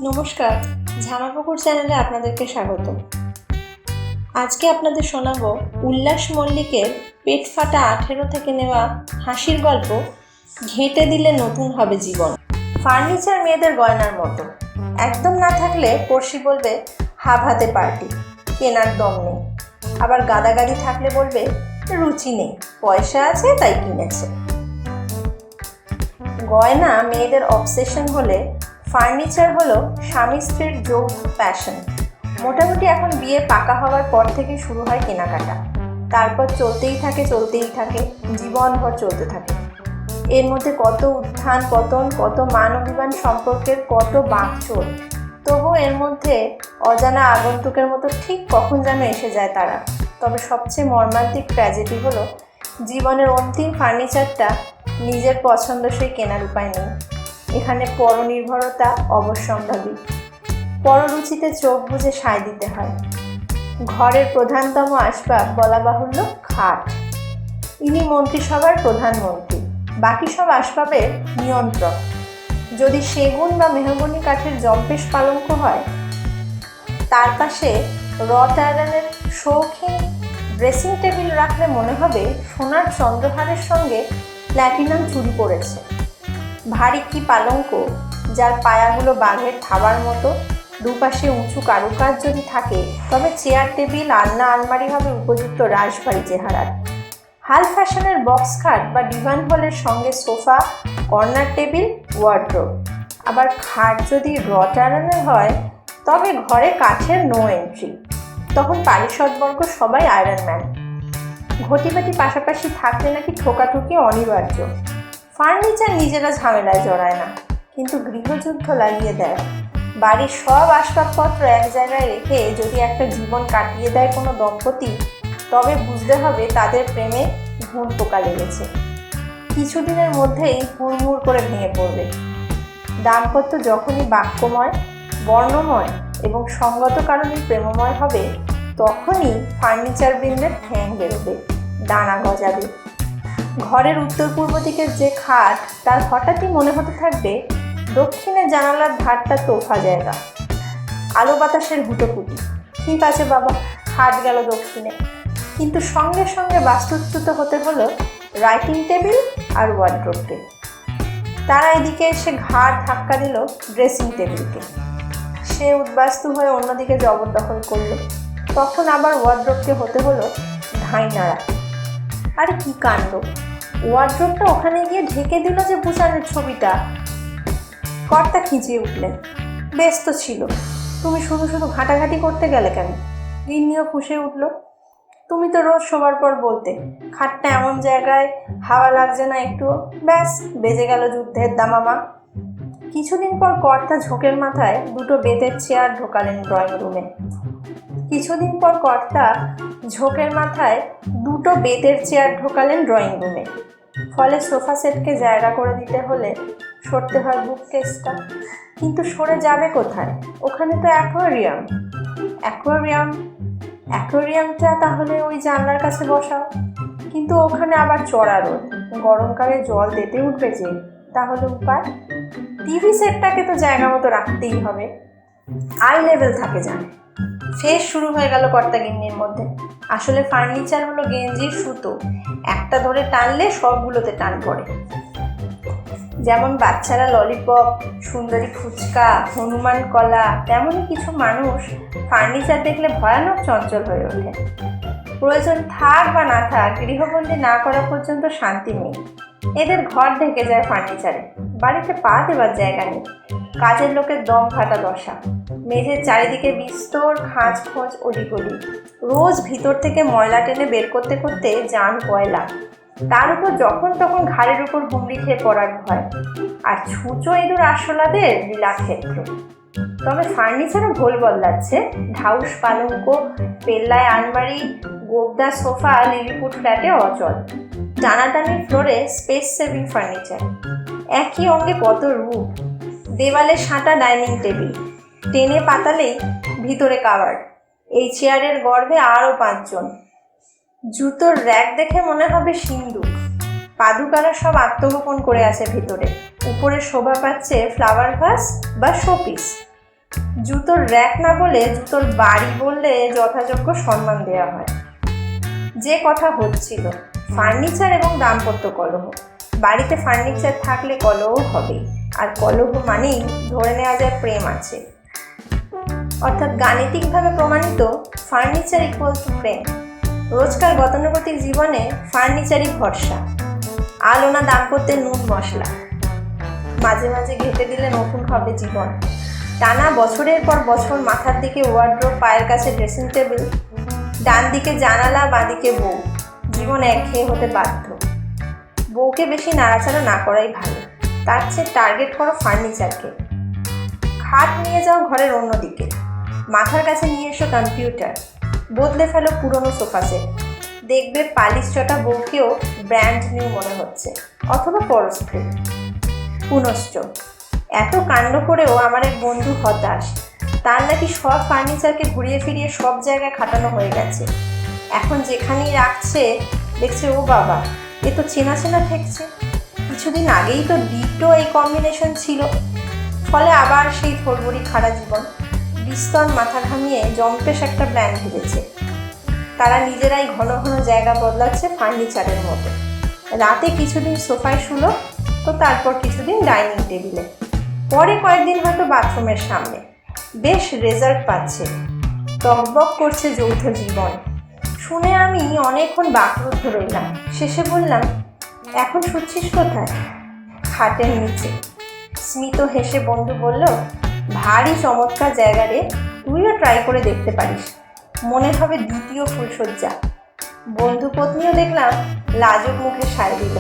নমস্কার, ঝামাপুকুর চ্যানেলে আপনাদেরকে স্বাগত। আজকে আপনাদের শোনাবো উল্লাস মল্লিকের পেট ফাটা 18 থেকে নেওয়া হাসির গল্প ঘেঁটে দিলে নতুন হবে জীবন। ফার্নিচার মেয়েদের গয়নার মতো, একদম না থাকলে পড়শি বলবে হাফ হাতে পার্টি, কেনার দম নেই। আবার গাদাগাদি থাকলে বলবে রুচি নেই, পয়সা আছে তাই কিনেছে। গয়না মেয়েদের অবসেশন হলে ফার্নিচার হলো স্বামী স্ত্রীর যৌথ প্যাশন। মোটামুটি এখন বিয়ে পাকা হওয়ার পর থেকে শুরু হয় কেনাকাটা, তারপর চলতেই থাকে, জীবনভর চলতে থাকে। এর মধ্যে কত উত্থান পতন, কত মান অভিমান সম্পর্কের কত বাঁকচোর। তবুও এর মধ্যে অজানা আগন্তুকের মতো ঠিক কখন যেন এসে যায় তারা। তবে সবচেয়ে মর্মান্তিক ট্র্যাজেডি হলো জীবনের অন্তিম ফার্নিচারটা নিজের পছন্দসই কেনার উপায় নেই। এখানে পরনির্ভরতা অবশ্যম্ভাবী, পররুচিতে চোখ বুজে সায় দিতে হয়। ঘরের প্রধানতম আসবাব বলা বাহুল্য খাট। ইনি মন্ত্রিসভার প্রধানমন্ত্রী, বাকি সব আসবাবের নিয়ন্ত্রক। যদি সেগুন বা মেহগনি কাঠের জম্পেশ পালঙ্ক হয়, তার পাশে রট আয়রনের শৌখিন ড্রেসিং টেবিল রাখলে মনে হবে সোনার চন্দ্রহারের সঙ্গে প্ল্যাটিনাম চুরি পড়েছে। ভারী কি পালঙ্ক, যার পায়াগুলো বাঘের থাবার মতো, দুপাশে উঁচু কারুকাজ যদি থাকে, তবে চেয়ার টেবিল আলনা আলমারি হবে উপযুক্ত রাশভারী চেহারার। হাল ফ্যাশনের বক্স খাট বা ডিভান হলের সঙ্গে সোফা, কর্নার টেবিল, ওয়ার্ড্রোব। আবার খাট যদি রট আয়রনের হয়, তবে ঘরে কাঠের নো এন্ট্রি। তখন পারিষদবর্গ সবাই আয়রন ম্যান। ঘটিবাটি পাশাপাশি থাকলে নাকি ঠোকাঠুকি অনিবার্য। ফার্নিচার নিজেরা ঝামেলায় জড়ায় না, কিন্তু গৃহযুদ্ধ লাগিয়ে দেয়। বাড়ির সব আসবাবপত্র এক জায়গায় রেখে যদি একটা জীবন কাটিয়ে দেয় কোনো দম্পতি, তবে বুঝতে হবে তাদের প্রেমে ঘুণ পোকা লেগেছে। কিছুদিনের মধ্যেই হুড়মুড় করে ভেঙে পড়বে। দাম্পত্য যখনই বাক্যময়, বর্ণময় এবং সঙ্গত কারণে প্রেমময় হবে, তখনই ফার্নিচার বৃন্দের ঠ্যাং বেরোবে, ডানা গজাবে। ঘরের উত্তর পূর্ব দিকের যে খাট, তার হঠাৎই মনে হতে থাকবে দক্ষিণের জানালার ধারটা তোফা জায়গা, আলো বাতাসের হুটোপুটি। ঠিক আছে বাবা, খাট গেল দক্ষিণে, কিন্তু সঙ্গে সঙ্গে বাস্তুচ্যুত হতে হলো রাইটিং টেবিল আর ওয়ার্ড্রোবকে। তারা এদিকে এসে ঘাড় ধাক্কা দিল ড্রেসিং টেবিলকে। সে উদ্বাস্তু হয়ে অন্যদিকে জবরদখল করলো। তখন আবার ওয়ার্ড্রোবকে হতে হলো ধাই নাড়া। আরে কি কাণ্ড! ওয়ার্ড্রোবটা ওখানে গিয়ে ঢেকে দিল যে বুসানের ছবিটা। কর্তা খিঁচিয়ে উঠলেন, বেশ তো ছিল, তুমি শুধু শুধু ঘাঁটাঘাঁটি করতে গেলে কেন? গিন্নিও ফুঁসে উঠল, তুমি তো রোজ শোবার পর বলতে খাটটা এমন জায়গায় হাওয়া লাগছে না একটুও। ব্যাস, বেজে গেল যুদ্ধের দামামা। কিছুদিন পর কর্তা ঝোঁকের মাথায় দুটো বেতের চেয়ার ঢোকালেন ড্রয়িং রুমে। ফলে সোফা সেটকে জায়গা করে দিতে হলে সরতে হয় বুককেসটা। কিন্তু সরে যাবে কোথায়? ওখানে তো অ্যাকোয়ারিয়ামটা তাহলে ওই জানলার কাছে বসাও। কিন্তু ওখানে আবার চড়া রোদ, গরমকালে জল দিতে উঠবে যে, তাহলে উপায়? টিভি সেটটাকে তো জায়গা মতো রাখতেই হবে। আই লেভেল থাকে জানে। ফের শুরু হয়ে গেল কর্তাগিন্নির মধ্যে। আসলে ফার্নিচার হলো গেঞ্জির সুতো, একটা ধরে টানলে সবগুলোতে টান পড়ে। যেমন বাচ্চারা ললিপপ, সুন্দরী ফুচকা, হনুমান কলা, তেমনই কিছু মানুষ ফার্নিচার দেখলে ভয়ানক চঞ্চল হয়ে ওঠে। প্রয়োজন থাক বা না থাক, গৃহবন্দী না করা পর্যন্ত শান্তি নেই। এদের ঘর ঢেকে যায় ফার্নিচারে, বাড়িতে পা দেবার জায়গা নেই। কাজের লোকের দম ফাটা দশা। মেঝের চারিদিকে বিস্তর খাঁজ খোঁজ ওদিকদি। রোজ ভিতর থেকে ময়লা টেনে বের করতে করতে জান পয়লা। তার উপর যখন তখন ঘাড়ের উপর হুমড়ি খেয়ে পড়ার ভয়। আর ছুঁচো ইঁদুর আরশোলাদের লীলাক্ষেত্র। তবে ফার্নিচারও ভোল বদলাচ্ছে। ঢাউস পালঙ্ক, পেল্লায় আলমারি, গোবদা সোফা লিলিপুট ফ্ল্যাটে অচল। টানাটানি ফ্লোরে স্পেস সেভিং ফার্নিচার। একই অঙ্গে কত রূপ। দেওয়ালে সাঁটা ডাইনিং টেবিল, টেনে পাতালেই ভিতরে কাভার্ড। এই চেয়ারের গর্ভে আরও 5 জন। জুতোর র্যাক দেখে মনে হবে সিন্ধুক। পাদুকারা সব আত্মগোপন করে আছে ভিতরে। উপরে শোভা পাচ্ছে ফ্লাওয়ার ভাস বা শোপিস। জুতোর র্যাক না বলে জুতোর বাড়ি বললে যথাযোগ্য সম্মান দেওয়া হয়। যে কথা হচ্ছিল, ফার্নিচার এবং দাম্পত্য কলহ। বাড়িতে ফার্নিচার থাকলে কলহ হবেই, আর কলহ মানেই ধরে নেওয়া যায় প্রেম আছে। অর্থাৎ গাণিতিকভাবে প্রমাণিত ফার্নিচার ইকুয়াল টু প্রেম। রোজকার গতানুগতিক জীবনে ফার্নিচারই ভরসা, আলো না দাম্পত্যের নুন মশলা। মাঝে মাঝে ঘেঁটে দিলে নতুন হবে জীবন। টানা বছরের পর বছর মাথার দিকে ওয়ার্ড্রোব, পায়ের কাছে ড্রেসিং টেবিল, ডান দিকে জানালা, বাঁদিকে বউ। জীবন একঘেয়ে হতে বাধ্য। বউকে বেশি নাড়াচাড়া না করাই ভালো, তার চেয়ে টার্গেট করো ফার্নিচারকে। খাট নিয়ে যাও ঘরের অন্যদিকে, মাথার কাছে নিয়ে এসো কম্পিউটার, বদলে ফেলো পুরনো সোফা সেট। দেখবে পালিশ চটা বউকেও ব্র্যান্ড নিউ মনে হচ্ছে, অথবা পরস্পর। পুনশ্চ এত কাণ্ড করেও আমার এক বন্ধু হতাশ। তার নাকি সব ফার্নিচারকে ঘুরিয়ে ফিরিয়ে সব জায়গায় খাটানো হয়ে গেছে। এখন যেখানেই রাখছে দেখছে, ও বাবা, এ তো চেনা চেনা ঠেকছে। কিছুদিন আগেই তো ডিটো এই কম্বিনেশন ছিল। ফলে আবার সেই থরবড়ি খাড়া জীবন। বিস্তর মাথা ঘামিয়ে জম্পেশ একটা প্ল্যান ভেবেছে। তারা নিজেরাই ঘন ঘন জায়গা বদলাচ্ছে ফার্নিচারের মতো। রাতে কিছুদিন সোফায় শুলো, তো তারপর কিছুদিন ডাইনিং টেবিলে, পরে কয়েকদিন হয়তো বাথরুমের সামনে। বেশ রেজাল্ট পাচ্ছে, টকবক করছে যৌথ জীবন। শুনে আমি অনেকক্ষণ বাকরুদ্ধ রইলাম। শেষে বললাম, এখন শুচ্ছিস কোথায়? খাটের নিচে। স্মিত হেসে বন্ধু বলল, ভারী চমৎকার জায়গা রে, তুইও ট্রাই করে দেখতে পারিস, মনে হবে দ্বিতীয় ফুলশয্যা। বন্ধু পত্নীও দেখলাম লাজুক মুখে সায় দিল।